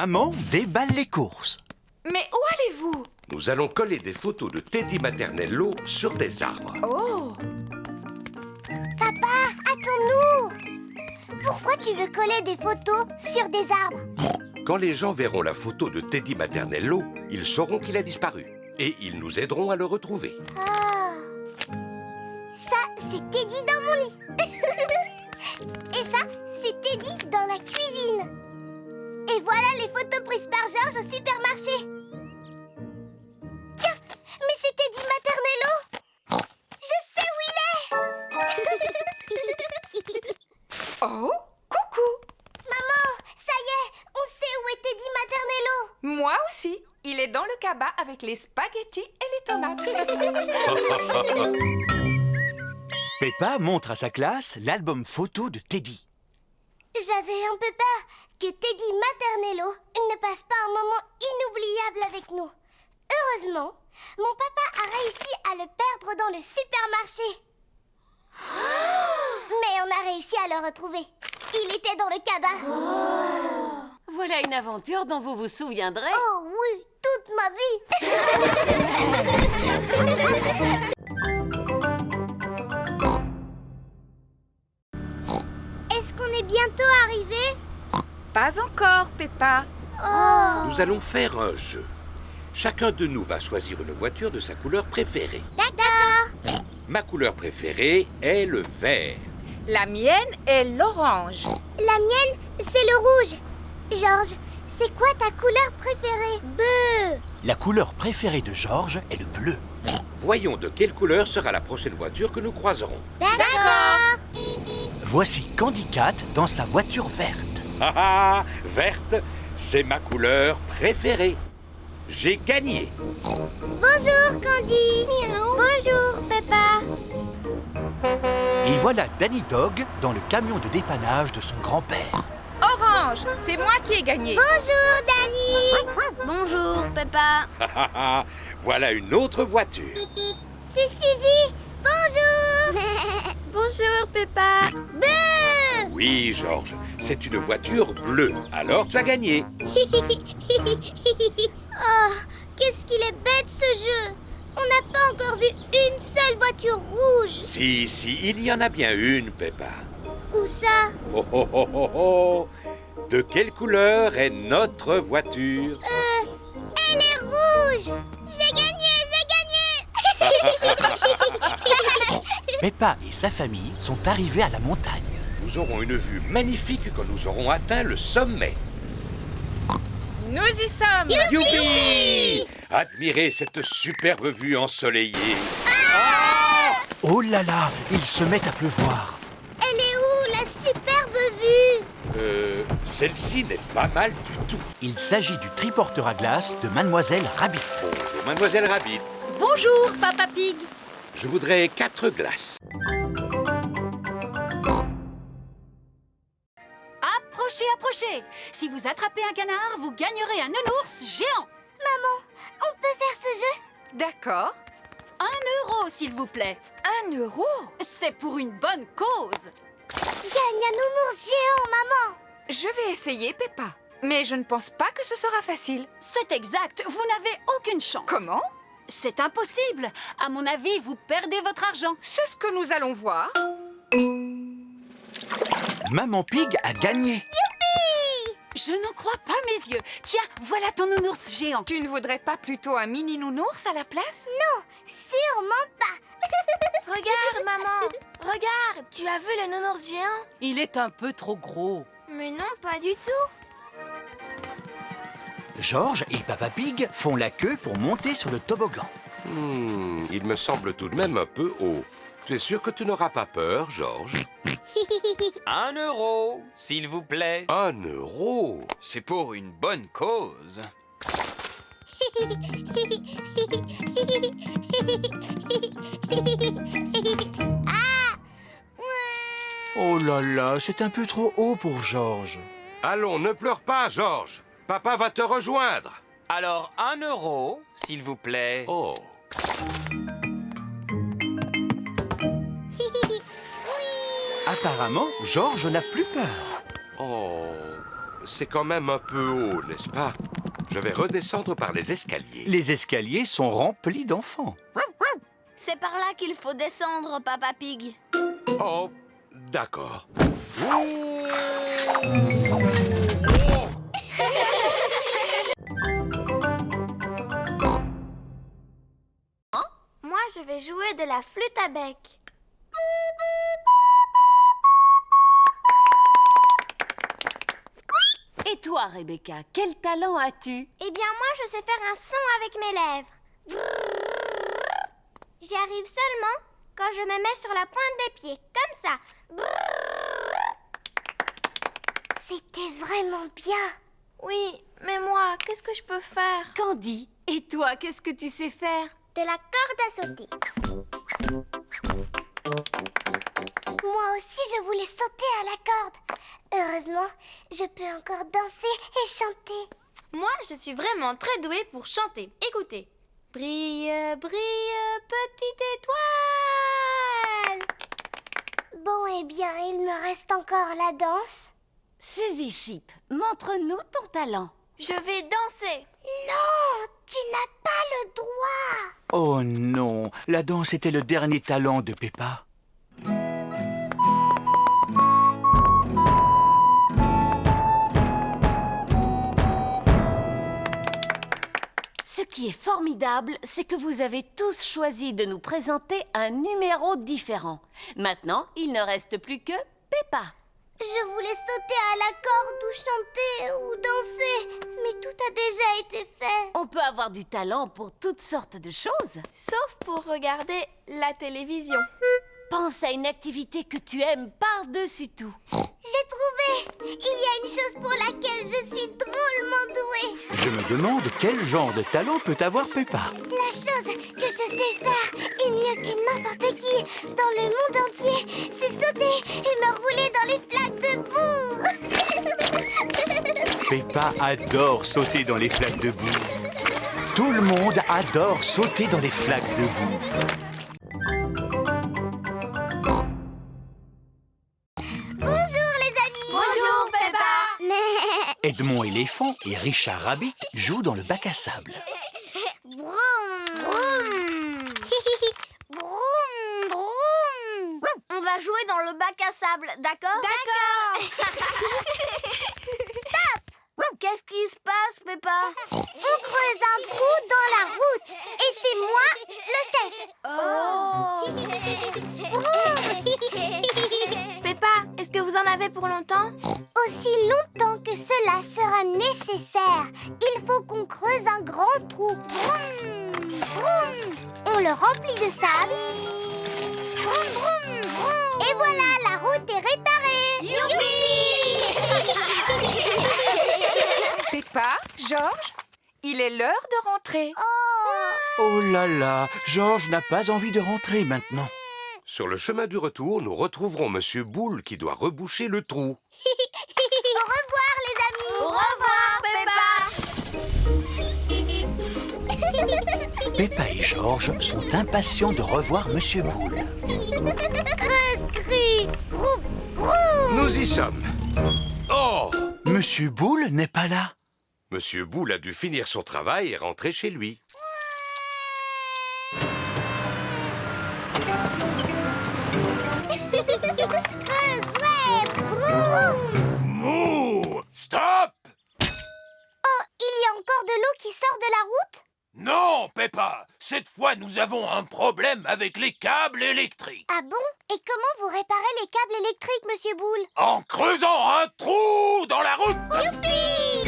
Maman déballe les courses.
Mais où allez-vous?
Nous allons coller des photos de Teddy Maternello sur des arbres.
Oh!
Papa, attends-nous! Pourquoi tu veux coller des photos sur des arbres?
Quand les gens verront la photo de Teddy Maternello, ils sauront qu'il a disparu. Et ils nous aideront à le retrouver.
Ah. Ça, c'est Teddy dans mon lit. Et ça, c'est Teddy dans la cuisine. Et voilà les photos prises par Georges au supermarché. Tiens, mais c'est Teddy Maternello. Je sais où il est.
Oh, coucou!
Maman, ça y est, on sait où est Teddy Maternello.
Moi aussi. Il est dans le cabas avec les spaghettis et les tomates.
Peppa montre à sa classe l'album photo de Teddy.
J'avais un peu peur que Teddy Maternello ne passe pas un moment inoubliable avec nous. Heureusement, mon papa a réussi à le perdre dans le supermarché. Mais on a réussi à le retrouver. Il était dans le cabas.
Voilà une aventure dont vous vous souviendrez.
Oh oui, toute ma vie. Est-ce qu'on est bientôt arrivé?
Pas encore, Peppa.
Oh.
Nous allons faire un jeu. Chacun de nous va choisir une voiture de sa couleur préférée.
D'accord.
Ma couleur préférée est le vert.
La mienne est l'orange.
La mienne, c'est le rouge. Georges, c'est quoi ta couleur préférée? Bleu.
La couleur préférée de Georges est le bleu.
Voyons de quelle couleur sera la prochaine voiture que nous croiserons.
D'accord.
Voici Candy Cat dans sa voiture verte.
Ah ah, verte, c'est ma couleur préférée. J'ai gagné.
Bonjour, Candy. Bonjour, Peppa.
Et voilà Danny Dog dans le camion de dépannage de son grand-père.
Orange, c'est moi qui ai gagné.
Bonjour, Danny.
Bonjour, Peppa.
Ah ah ah, voilà une autre voiture.
C'est Suzy. Bonjour.
Bonjour, Peppa.
Bleu.
Oui, Georges, c'est une voiture bleue. Alors tu as gagné.
Oh, qu'est-ce qu'il est bête ce jeu. On n'a pas encore vu une seule voiture rouge.
Si, il y en a bien une, Peppa.
Où ça?
Oh, oh, oh, oh, oh. De quelle couleur est notre voiture?
Elle est rouge. J'ai gagné.
Peppa et sa famille sont arrivés à la montagne.
Nous aurons une vue magnifique quand nous aurons atteint le sommet.
Nous y sommes.
Youpi! Admirez cette superbe vue ensoleillée.
Oh là là, il se met à pleuvoir.
Elle est où, la superbe vue?
Celle-ci n'est pas mal du tout.
Il s'agit du triporteur à glace de Mademoiselle Rabbit.
Bonjour, Mademoiselle Rabbit.
Bonjour, Papa Pig.
Je voudrais 4 glaces.
Approchez. Si vous attrapez un canard, vous gagnerez un nounours géant.
Maman, on peut faire ce jeu?
D'accord.
1 euro, s'il vous plaît.
1 euro?
C'est pour une bonne cause.
Gagne un nounours géant, maman.
Je vais essayer, Peppa. Mais je ne pense pas que ce sera facile.
C'est exact. Vous n'avez aucune chance.
Comment?
C'est impossible. À mon avis, vous perdez votre argent.
C'est ce que nous allons voir.
Maman Pig a gagné.
Youpi!
Je n'en crois pas mes yeux. Tiens, voilà ton nounours géant.
Tu ne voudrais pas plutôt un mini nounours à la place?
Non, sûrement pas.
Regarde, maman. Regarde, tu as vu le nounours géant?
Il est un peu trop gros.
Mais non, pas du tout.
Georges et Papa Pig font la queue pour monter sur le toboggan.
Il me semble tout de même un peu haut. Tu es sûr que tu n'auras pas peur, Georges?
1 euro, s'il vous plaît.
1 euro?
C'est pour une bonne cause.
Oh là là, c'est un peu trop haut pour Georges.
Allons, ne pleure pas, Georges. Papa va te rejoindre.
Alors 1 euro, s'il vous plaît.
Oh.
Apparemment, Georges n'a plus peur.
Oh. c'est quand même un peu haut, n'est-ce pas? Je vais redescendre par les escaliers.
Les escaliers sont remplis d'enfants.
C'est par là qu'il faut descendre, Papa Pig.
Oh, d'accord.
Moi, je vais jouer de la flûte à bec.
Et toi, Rebecca, quel talent as-tu?
Eh bien, moi, je sais faire un son avec mes lèvres. J'y arrive seulement quand je me mets sur la pointe des pieds, comme ça. C'était vraiment bien.
Oui, mais moi, qu'est-ce que je peux faire?
Candy, et toi, qu'est-ce que tu sais faire?
De la corde à sauter. Moi aussi, je voulais sauter à la corde. Heureusement, je peux encore danser et chanter.
Moi, je suis vraiment très douée pour chanter. Écoutez. Brille, brille, petite étoile.
Bon, eh bien, il me reste encore la danse.
Suzy Chip, montre-nous ton talent.
Je vais danser.
Non, tu n'as pas le droit.
Oh non, la danse était le dernier talent de Peppa.
Ce qui est formidable, c'est que vous avez tous choisi de nous présenter un numéro différent. Maintenant, il ne reste plus que Peppa.
Je voulais sauter à la corde ou chanter ou danser, mais tout a déjà été fait.
On peut avoir du talent pour toutes sortes de choses.
Sauf pour regarder la télévision.
Pense à une activité que tu aimes par-dessus tout.
J'ai trouvé! Il y a une chose pour laquelle je suis drôlement douée.
Je me demande quel genre de talent peut avoir Peppa.
La chose que je sais faire, et mieux que n'importe qui dans le monde entier, c'est sauter et me rouler dans les flaques de boue.
Peppa adore sauter dans les flaques de boue. Tout le monde adore sauter dans les flaques de boue.
Bonjour les amis!
Bonjour Peppa!
Edmond éléphant et Richard Rabbit jouent dans le bac à sable.
Broum, broum. Broum, broum.
On va jouer dans le bac à sable, d'accord?
D'accord.
Stop! Qu'est-ce qui se passe, Peppa?
On creuse un trou dans la route et c'est moi le chef.
Oh! Peppa, est-ce que vous en avez pour longtemps?
Aussi longtemps que cela sera nécessaire. Il faut qu'on creuse un grand trou. Vroom, vroom. On le remplit de sable. Vroom, vroom, vroom. Et voilà, la route est réparée.
Youpi! Peppa, Georges, il est l'heure de rentrer.
Oh là là, Georges n'a pas envie de rentrer maintenant.
Sur le chemin du retour, nous retrouverons Monsieur Boule qui doit reboucher le trou.
Au revoir les amis.
Au revoir, Peppa.
Peppa et Georges sont impatients de revoir Monsieur Boule.
Creuse, cru, broum, broum.
Nous y sommes. Oh!
Monsieur Boule n'est pas là.
Monsieur Boule a dû finir son travail et rentrer chez lui.
Creuse, ouais, broum.
Mouh! Stop!
Oh, il y a encore de l'eau qui sort de la route?
Non, Peppa! Cette fois, nous avons un problème avec les câbles électriques.
Ah bon? Et comment vous réparez les câbles électriques, Monsieur Boule?
En creusant un trou dans la route!
Youpi!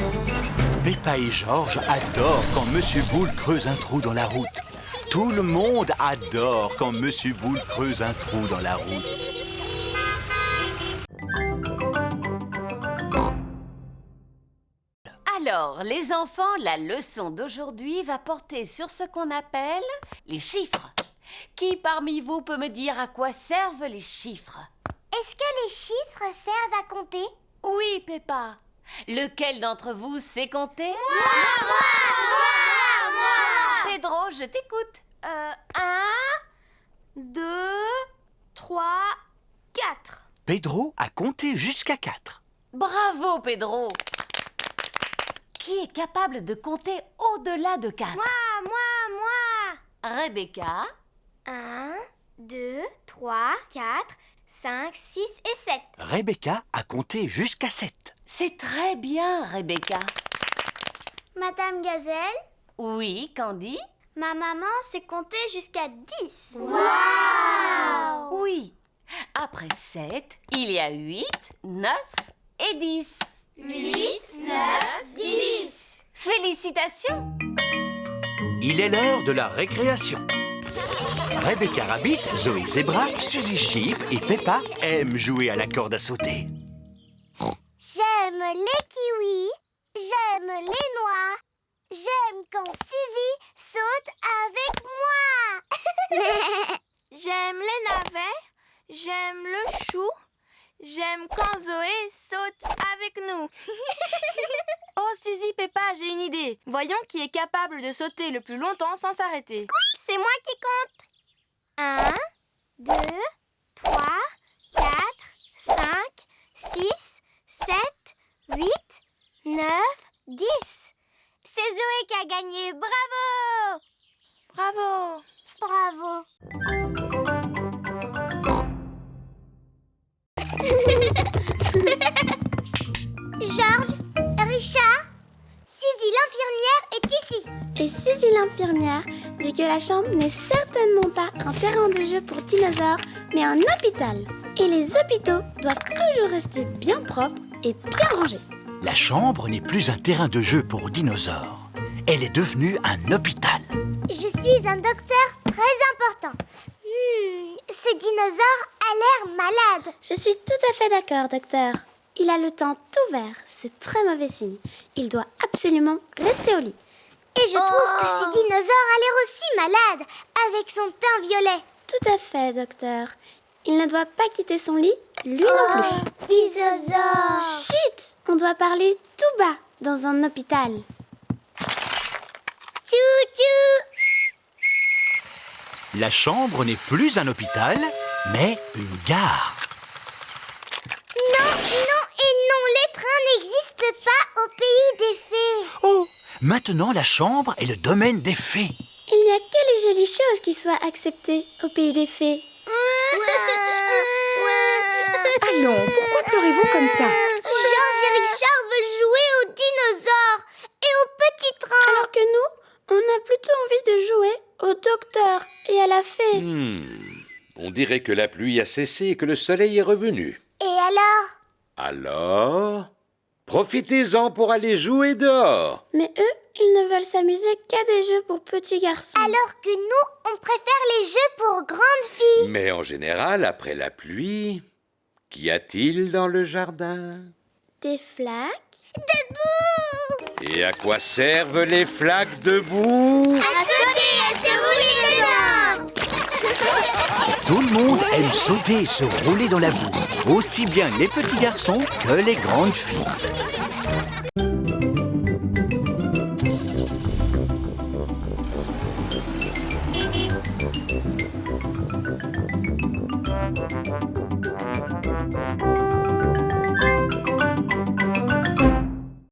Peppa et Georges adorent quand Monsieur Boule creuse un trou dans la route. Tout le monde adore quand Monsieur Boule creuse un trou dans la route.
Alors, les enfants, la leçon d'aujourd'hui va porter sur ce qu'on appelle les chiffres. Qui parmi vous peut me dire à quoi servent les chiffres?
Est-ce que les chiffres servent à compter?
Oui, Peppa. Lequel d'entre vous sait compter?
Moi!
Pedro, je t'écoute.
1, 2, 3, 4.
Pedro a compté jusqu'à 4.
Bravo, Pedro. Qui est capable de compter au-delà de 4?
Moi.
Rebecca.
1, 2, 3, 4, 5, 6 et 7.
Rebecca a compté jusqu'à 7.
C'est très bien, Rebecca.
Madame Gazelle?
Oui, Candy?
Ma maman sait compter jusqu'à 10.
Waouh! Oui. Après 7, il y a 8, 9 et 10.
8, 9, 10.
Félicitations!
Il est l'heure de la récréation. Rebecca Rabbit, Zoé Zebra, Suzy Sheep et Peppa aiment jouer à la corde à sauter.
J'aime les kiwis, j'aime les noix, j'aime quand Suzy saute avec moi.
J'aime les navets, j'aime le chou, j'aime quand Zoé saute avec nous. Oh Suzy, Peppa, j'ai une idée. Voyons qui est capable de sauter le plus longtemps sans s'arrêter.
C'est moi qui compte. 1, 2, 3, 4, 5, 6, 7, 8, 9, 10. C'est Zoé qui a gagné. Bravo!
Bravo!
Georges, Richard, Suzy l'infirmière est ici.
Et Suzy l'infirmière dit que la chambre n'est certainement pas un terrain de jeu pour dinosaures, mais un hôpital. Et les hôpitaux doivent toujours rester bien propres et bien rangés.
La chambre n'est plus un terrain de jeu pour dinosaures. Elle est devenue un hôpital.
Je suis un docteur très important. Ce dinosaure a l'air malade.
Je suis tout à fait d'accord, docteur. Il a le teint tout vert, c'est très mauvais signe. Il doit absolument rester au lit.
Et je trouve que ce dinosaure a l'air aussi malade, avec son teint violet.
Tout à fait, docteur. Il ne doit pas quitter son lit, lui non plus.
Dinosaure!
Chut! On doit parler tout bas dans un hôpital.
Tchou-tchou!
La chambre n'est plus un hôpital, mais une gare.
Non, les trains n'existent pas au pays des fées.
Oh! Maintenant, la chambre est le domaine des fées.
Il n'y a que les jolies choses qui soient acceptées au pays des fées.
Allons, pourquoi pleurez-vous comme ça?
Georges et Richard veulent jouer aux dinosaures et aux petits trains.
Alors que nous, on a plutôt envie de jouer au docteur et à la fée.
On dirait que la pluie a cessé et que le soleil est revenu.
Et alors?
Alors, profitez-en pour aller jouer dehors.
Mais eux, ils ne veulent s'amuser qu'à des jeux pour petits garçons.
Alors que nous, on préfère les jeux pour grandes filles.
Mais en général, après la pluie, qu'y a-t-il dans le jardin?
Des flaques.
Debout!
Et à quoi servent les flaques debout?
À sauter, à se rouler dedans.
Tout le monde aime sauter et se rouler dans la boue, aussi bien les petits garçons que les grandes filles.